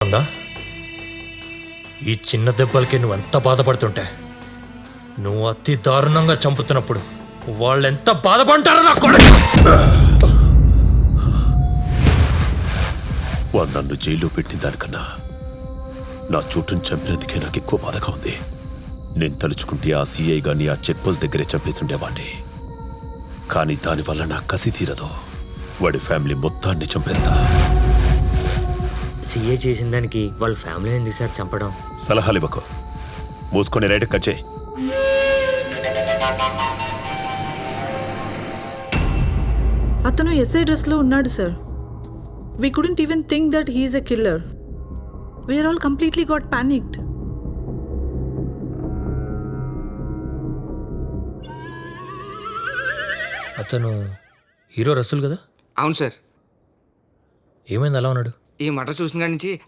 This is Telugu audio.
అర్థమవుతుందా? ఈ చిన్న దెబ్బలకి నువ్వు ఎంత బాధపడుతుంటే నువ్వు అతి దారుణంగా చంపుతున్నప్పుడు వాళ్ళెంత బాధపడతారో నా కొడుకు. వాడు నన్ను జైల్లో పెట్టిన దానికన్నా నా చోటును చంపినందుకే నాకు ఎక్కువ బాధగా ఉంది. నేను తలుచుకుంటే ఆ సిఐ గాని ఆ చెక్ పోస్ట్ దగ్గరే చంపేసి ఉండేవాడిని. కానీ దానివల్ల నా కసి తీరదు. వాడి ఫ్యామిలీ మొత్తాన్ని చంపేస్తా. సీఏ చేసిన దానికి వాళ్ళ ఫ్యామిలీ ఎందుకు సార్ చంపడం? సలహాలు ఇవ్వకు. మూసుకొని రైట్ కట్ చేయి. అతను ఎస్ఐ డ్రెస్లో ఉన్నాడు sir. We couldn't even think that he's a killer. We are all completely got panicked. అతను హీరో రసూల్ కదా? అవును సార్. ఏమైంది అలా ఉన్నాడు? ఈ మటర్ చూసిన కాడి నుంచి